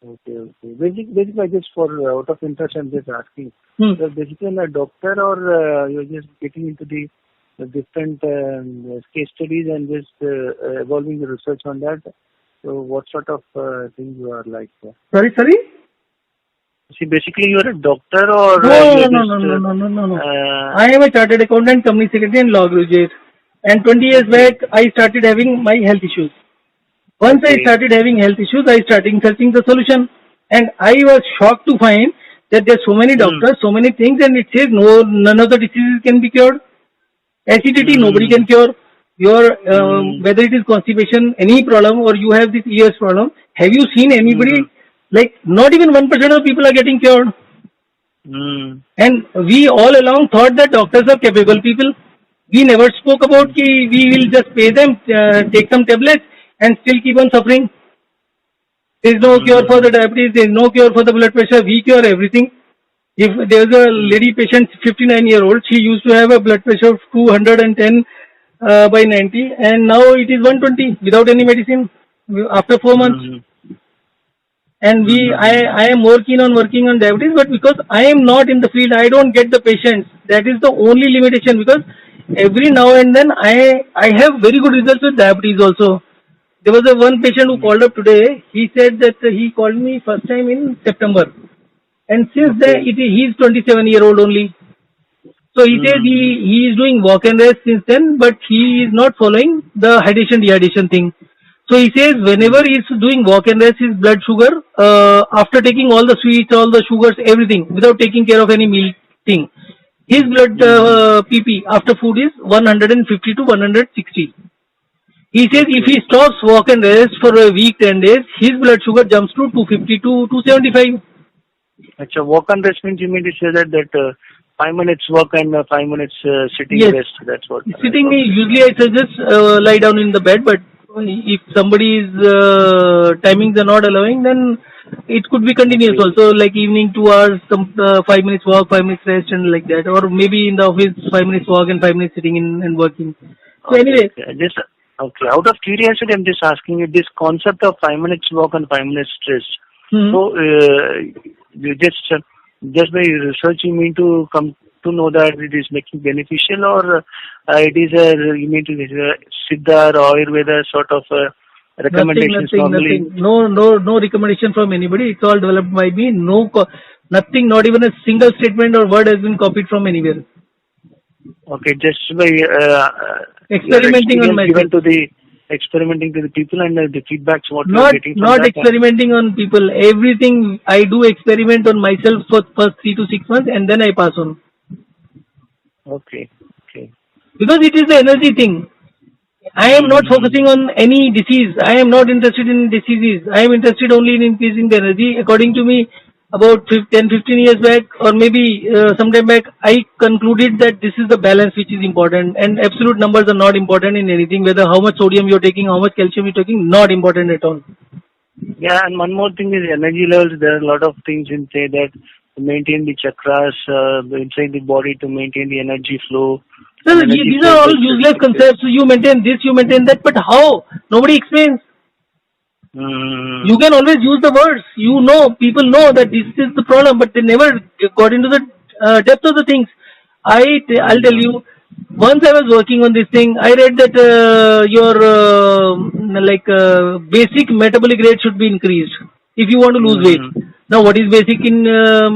Okay. Basically, I just for out of interest, I'm just asking. So basically, a doctor or you're just getting into the different case studies and just evolving the research on that. So what sort of thing you are like? Sorry? See, basically, you're a doctor or No. I am a chartered accountant, company secretary, and law graduate. And 20 years back, I started having my health issues. Once I started having health issues, I started searching the solution. And I was shocked to find that there are so many doctors, so many things, and it says none of the diseases can be cured. Acidity, nobody can cure. Your whether it is constipation, any problem, or you have this ears problem. Have you seen anybody? Like not even 1% of people are getting cured. And we all along thought that doctors are capable people. We never spoke about we will just pay them, take some tablets, and still keep on suffering. There is no cure for the diabetes. There is no cure for the blood pressure. We cure everything. If there was a lady patient, 59-year-old, she used to have a blood pressure of 210 by 90, and now it is 120 without any medicine after 4 months. And I am more keen on working on diabetes, but because I am not in the field, I don't get the patients. That is the only limitation, because every now and then I have very good results with diabetes also. There was one patient who called up today. He said that he called me first time in September. And since then, he is 27-year-old only. So he says he is doing walk and rest since then, but he is not following the hydration dehydration thing. So he says whenever he is doing walk and rest, his blood sugar, after taking all the sweets, all the sugars, everything, without taking care of any meal thing, his blood PP after food is 150 to 160. He says if he stops walk and rest for a week, 10 days, his blood sugar jumps to 250 to 275. Achha, walk and rest means you mean to say that 5 minutes walk and 5 minutes sitting rest. That's what. Sitting, usually I suggest lie down in the bed, but if somebody's timings are not allowing, then it could be continuous also, like evening 2 hours, 5 minutes walk, 5 minutes rest, and like that. Or maybe in the office, 5 minutes walk and 5 minutes sitting in and working. So anyway. Okay. Out of curiosity, I'm just asking you this concept of 5 minutes walk and 5 minutes rest. So you just by research you mean to come to know that it is making beneficial, or it is you mean to Siddha or Ayurveda sort of recommendations? Nothing. No recommendation from anybody. It's all developed by me. Nothing. Not even a single statement or word has been copied from anywhere. Okay, just by experimenting on myself. Experimenting to the people and the feedbacks what you are getting from not experimenting on people. Everything I do experiment on myself for first 3 to 6 months, and then I pass on. Okay. Because it is the energy thing. I am not focusing on any disease. I am not interested in diseases. I am interested only in increasing the energy. According to me, about 10-15 years back, or maybe sometime back, I concluded that this is the balance which is important, and absolute numbers are not important in anything. Whether how much sodium you're taking, how much calcium you're taking, not important at all. Yeah, and one more thing is energy levels. There are a lot of things in say that to maintain the chakras inside the body, to maintain the energy flow. Sir, these are all useless concepts. You maintain this, you maintain that, but how? Nobody explains. You can always use the words. You know, people know that this is the problem, but they never got into the depth of the things. I'll tell you. Once I was working on this thing, I read that your basic metabolic rate should be increased if you want to lose weight. Now, what is basic in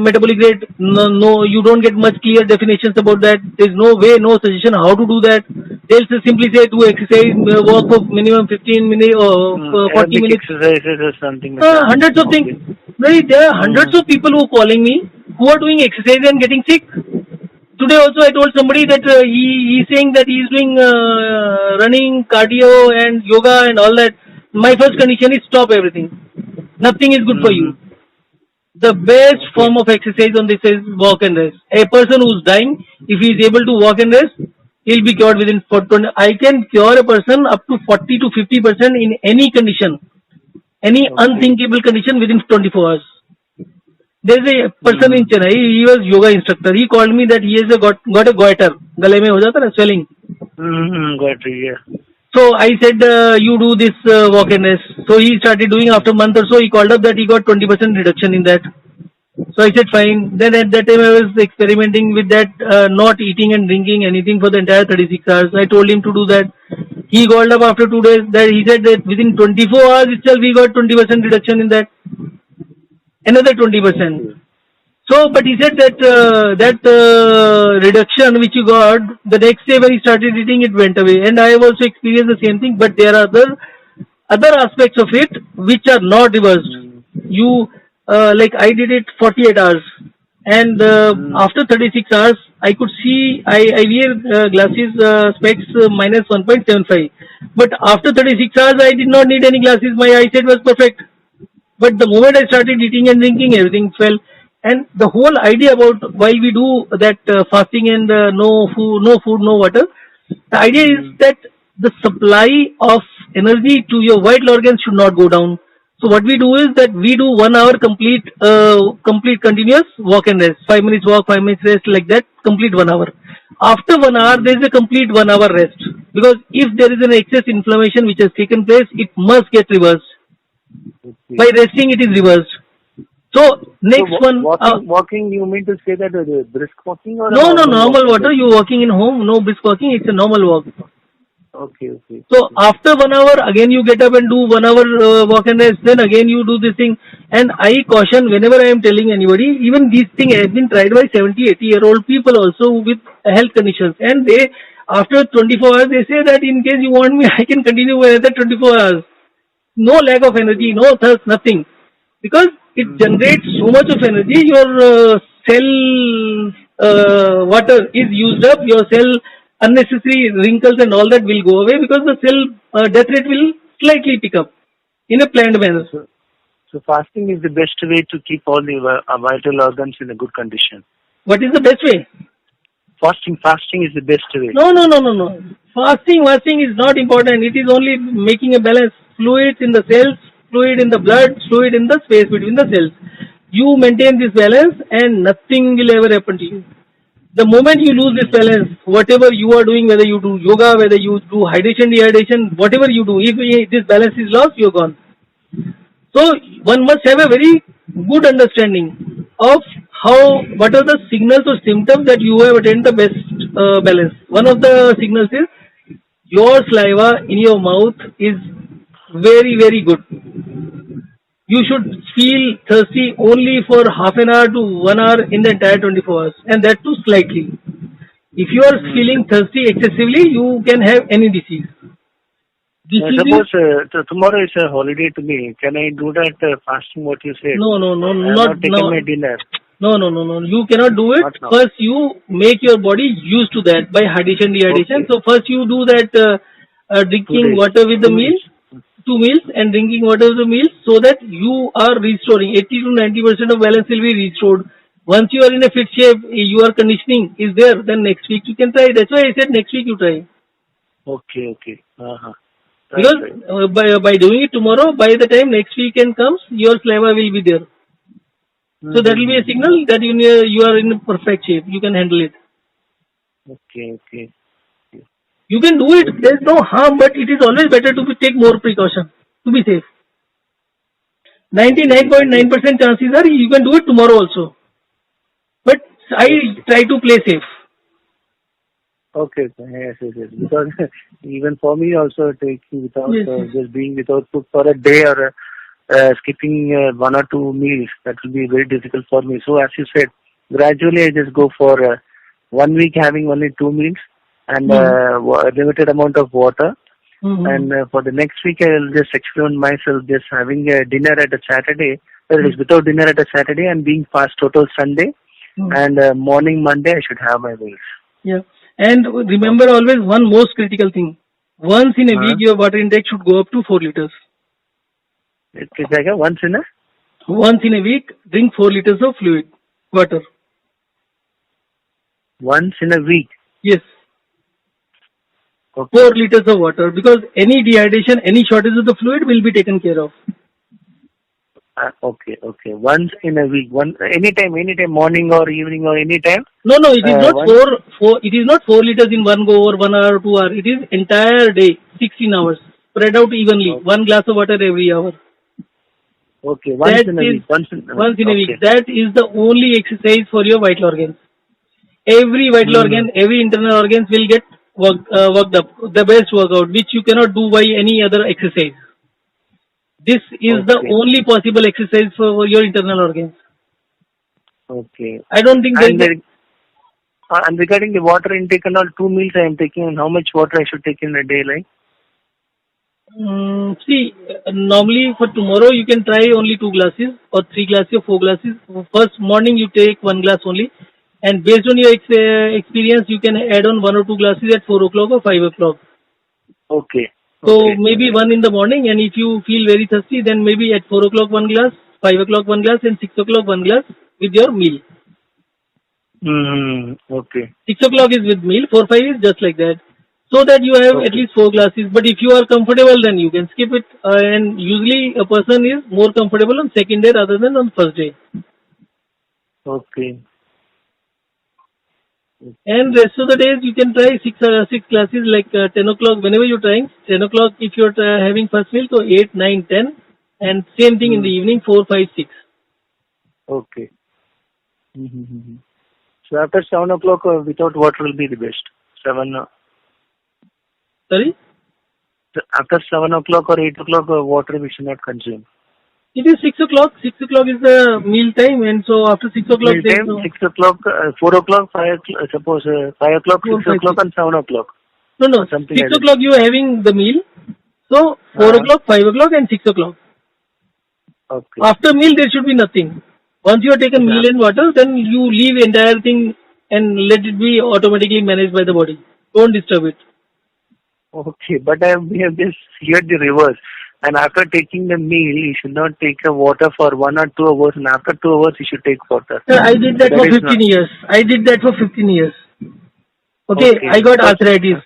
metabolic rate? No, you don't get much clear definitions about that. There's no way, no suggestion how to do that. They'll simply say do exercise, walk for minimum 15 minutes or 40 minutes. Exercises or something like that. Hundreds of things. Right, there are hundreds of people who are calling me who are doing exercise and getting sick. Today also I told somebody that he's saying that he's doing running, cardio and yoga and all that. My first condition is stop everything. Nothing is good for you. The best form of exercise on this is walk and rest. A person who's dying, if he is able to walk and rest, he'll be cured within 20. I can cure a person up to 40 to 50% in any condition, any unthinkable condition within 24 hours. There's a person in Chennai, he was yoga instructor. He called me that he has got a goiter. Gale mein ho jata na swelling. Goiter, yeah. So I said, you do this walk and rest. So he started doing after a month or so. He called up that he got 20% reduction in that. So I said, fine. Then at that time I was experimenting with that, not eating and drinking anything for the entire 36 hours. I told him to do that. He called up after 2 days that he said that within 24 hours itself he got 20% reduction in that. Another 20%. So, but he said that reduction which he got, the next day when he started eating, it went away. And I have also experienced the same thing. But there are other aspects of it which are not reversed. You, like I did it 48 hours. And after 36 hours, I could see, I wear glasses, specs minus 1.75. But after 36 hours, I did not need any glasses. My eyesight was perfect. But the moment I started eating and drinking, everything fell. And the whole idea about why we do that fasting and no food, no water, the idea is that the supply of energy to your vital organs should not go down. So what we do is that we do 1 hour complete continuous walk and rest. 5 minutes walk, 5 minutes rest, like that, complete 1 hour. After 1 hour, there is a complete 1 hour rest. Because if there is an excess inflammation which has taken place, it must get reversed. By resting, it is reversed. So next one. Walking, you mean to say that brisk walking or no, normal water. You walking in home, no brisk walking. It's a normal walk. Okay. So after 1 hour, again you get up and do 1 hour walk and rest. Then again you do this thing. And I caution whenever I am telling anybody, even these things have been tried by 70, 80-year-old people also with health conditions. And they, after 24 hours, they say that in case you want me, I can continue with another 24 hours. No lack of energy, no thirst, nothing. Because it generates so much of energy, your cell water is used up, your cell unnecessary wrinkles and all that will go away because the cell death rate will slightly pick up in a planned manner. So fasting is the best way to keep all the vital organs in a good condition. What is the best way? Fasting is the best way. No. Fasting is not important. It is only making a balance. Fluids in the cells, fluid in the blood, fluid in the space between the cells. You maintain this balance and nothing will ever happen to you. The moment you lose this balance, whatever you are doing, whether you do yoga, whether you do hydration, dehydration, whatever you do, if this balance is lost, you're gone. So one must have a very good understanding of what are the signals or symptoms that you have attained the best balance. One of the signals is your saliva in your mouth is very, very good. You should feel thirsty only for half an hour to 1 hour in the entire 24 hours, and that too slightly. If you are feeling thirsty excessively, you can have any disease. Suppose tomorrow is a holiday to me. Can I do that fasting what you said? No, not taking my dinner. No. You cannot do it. First, you make your body used to that by hydration, dehydration. Okay. So first you do that drinking water with the meal. 2 meals and drinking water with the meals so that you are restoring 80 to 90% of balance will be restored. Once you are in a fit shape, your conditioning is there, then next week you can try. That's why I said next week you try. Okay. Because by doing it tomorrow, by the time next weekend comes, your saliva will be there. So that will be a signal that you are in perfect shape. You can handle it. Okay. You can do it. There is no harm, but it is always better to take more precaution to be safe. 99.9% chances are you can do it tomorrow also. But I try to play safe. Okay. Yes. Because even for me also taking without Yes. just being without food for a day or skipping one or two meals, that will be very difficult for me. So as you said, gradually I just go for 1 week having only 2 meals and a limited amount of water. Mhm. And for the next week I will just experiment myself just having a dinner at a Saturday. That is without dinner at a Saturday and being fast total Sunday. And morning Monday I should have my meals. Yeah. And remember always one most critical thing. Once in a week your water intake should go up to 4 liters. It's like a once in a Once in a week, drink 4 liters of fluid, water. once in a week. Yes, Okay. 4 liters of water, because any dehydration, any shortage of the fluid will be taken care of. Okay. Once in a week. Anytime, morning or evening or anytime. No, it is not once- four. It is not 4 liters in one go or 1 hour or 2 hours. It is entire day, 16 hours, spread out evenly. Okay. 1 glass of water every hour. Okay, once That in a is week. Once in a week. okay. That is the only exercise for your vital organs. Every vital organ, every internal organs will get worked up. The best workout, which you cannot do by any other exercise. This is the Okay. only possible exercise for your internal organs. Okay. I don't think there And, is and regarding the water intake and all, 2 meals I am taking, and how much water I should take in a day, like? see, normally for tomorrow you can try only 2 glasses or 3 glasses or 4 glasses. First morning you take 1 glass only, and based on your experience you can add on 1 or 2 glasses at 4 o'clock or 5 o'clock. Okay. So Okay. maybe 1 in the morning, and if you feel very thirsty, then maybe at 4 o'clock 1 glass, 5 o'clock 1 glass, and 6 o'clock 1 glass with your meal. Okay. 6 o'clock is with meal, 4, 5 is just like that. So that you have at least 4 glasses. But if you are comfortable, then you can skip it. And usually a person is more comfortable on second day rather than on first day. Okay. And rest of the days you can try 6 classes, like 10 o'clock whenever you're trying. 10 o'clock if you're having first meal, so 8, 9, 10. And same thing in the evening, 4, 5, 6. Okay. So after 7 o'clock, without water will be the best. 7. Sorry? After 7 o'clock or 8 o'clock, water we should not consume. It is 6 o'clock. 6 o'clock is the meal time, and so after 6 o'clock, Meal time, 6 o'clock, 4 o'clock, 5 o'clock, suppose 5 o'clock, 4, 6 5, o'clock 6. and 7 o'clock. No. Something 6 like that. o'clock you are having the meal. So 4 o'clock, 5 o'clock, and 6 o'clock. Okay. After meal, there should be nothing. Once you have taken meal and water, then you leave entire thing and let it be automatically managed by the body. Don't disturb it. Okay, but we have just heard the reverse. And after taking the meal, you should not take the water for 1 or 2 hours, and after 2 hours, you should take water. Sir, I did that for is 15 years. I did that for 15 years. Okay. Okay. I got arthritis.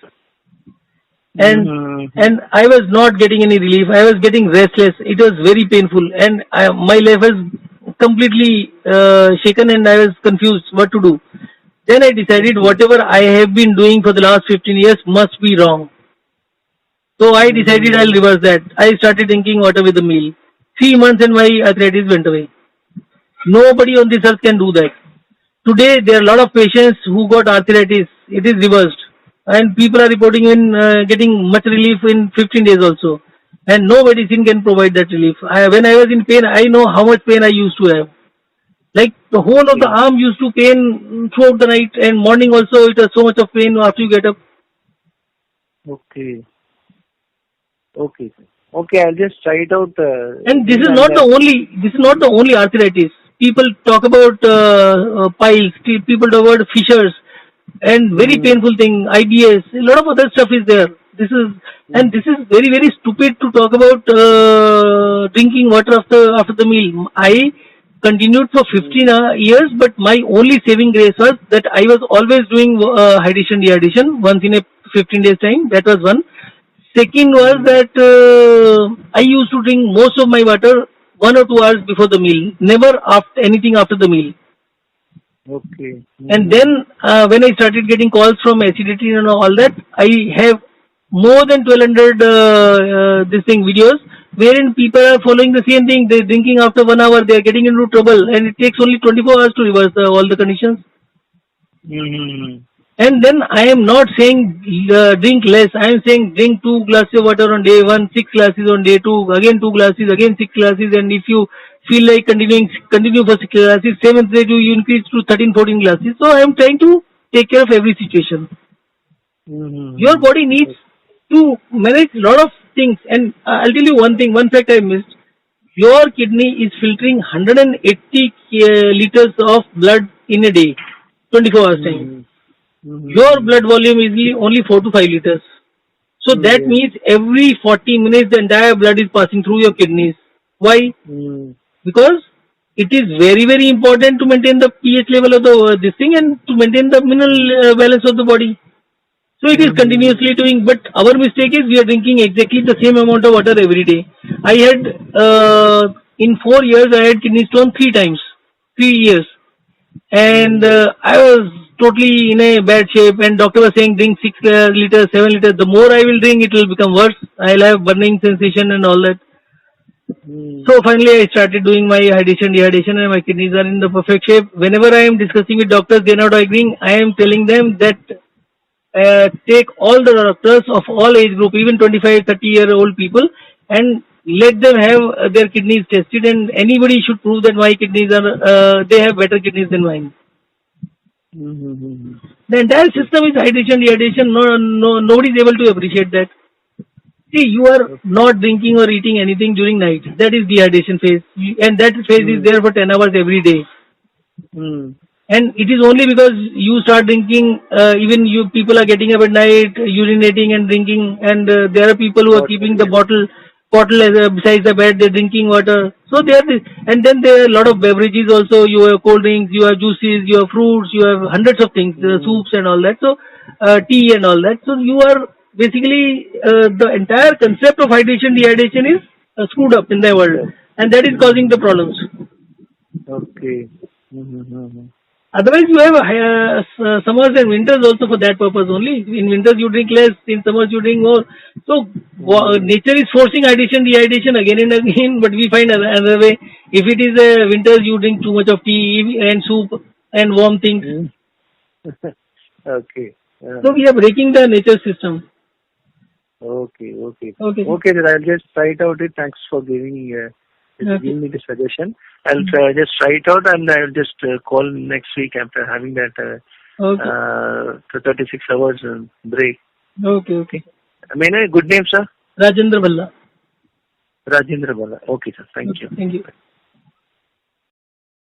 And I was not getting any relief. I was getting restless. It was very painful. And my life was completely shaken, and I was confused what to do. Then I decided whatever I have been doing for the last 15 years must be wrong. So I decided I'll reverse that. I started drinking water with a meal. 3 months and my arthritis went away. Nobody on this earth can do that. Today there are a lot of patients who got arthritis. It is reversed. And people are reporting in getting much relief in 15 days also. And no medicine can provide that relief. When I was in pain, I know how much pain I used to have. Like the whole of the arm used to pain throughout the night, and morning also it was so much of pain after you get up. Okay. Okay, I'll just try it out. And this is not the only arthritis. People talk about piles. People talk about fissures, and very painful thing, IBS. A lot of other stuff is there. This is very, very stupid to talk about drinking water after the meal. I continued for 15 years, but my only saving grace was that I was always doing hydration dehydration once in a 15 days time. That was one. Second was that I used to drink most of my water 1 or 2 hours before the meal, never anything after the meal. Okay. And then when I started getting calls from acidity and all that, I have more than 1200 videos wherein people are following the same thing. They're drinking after 1 hour, they are getting into trouble, and it takes only 24 hours to reverse all the conditions. And then I am not saying drink less. I am saying drink 2 glasses of water on day 1, 6 glasses on day 2, again 2 glasses, again 6 glasses, and if you feel like continue for 6 glasses. 7th day you increase to 13, 14 glasses. So I am trying to take care of every situation. Your body needs to manage a lot of things, and I'll tell you one thing, one fact I missed. Your kidney is filtering 180 liters of blood in a day, 24 hours time. Your blood volume is only 4 to 5 liters. So that means every 40 minutes the entire blood is passing through your kidneys. Why? Because it is very, very important to maintain the pH level of the this thing and to maintain the mineral balance of the body. So it is continuously doing, but our mistake is we are drinking exactly the same amount of water every day. I had, in 4 years, I had kidney stone 3 times, 3 years. And I was totally in a bad shape, and doctor was saying drink 6 liters, 7 liters. The more I will drink, it will become worse. I'll have burning sensation and all that. So finally I started doing my hydration, dehydration, and my kidneys are in the perfect shape. Whenever I am discussing with doctors, they are not agreeing. I am telling them that take all the doctors of all age group, even 25, 30-year-old people, and let them have their kidneys tested, and anybody should prove that my kidneys are, they have better kidneys than mine. The entire system is hydration, dehydration. Nobody is able to appreciate that. See, you are not drinking or eating anything during night. That is dehydration phase, and that phase is there for 10 hours every day. And it is only because you start drinking, even you people are getting up at night, urinating and drinking, and there are people who are keeping the bottle as besides the bed, they're drinking water. So there, and then there are a lot of beverages also. You have cold drinks, you have juices, you have fruits, you have hundreds of things, soups and all that. So tea and all that. So you are basically the entire concept of hydration, dehydration is screwed up in the world, and that is causing the problems. Okay. Otherwise, you have summers and winters also for that purpose only. In winters, you drink less. In summers, you drink more. So, nature is forcing hydration, dehydration again and again, but we find another way. If it is winters, you drink too much of tea and soup and warm things. Okay. So, we are breaking the nature system. Okay, then I'll just try it out. Thanks for giving me the suggestion. I'll just try it out, and I'll just call next week after having that 36 hours break. Okay. May I know your good name, sir? Rajendra Bhalla. Rajendra Bhalla. Okay, sir. Thank you. Thank you.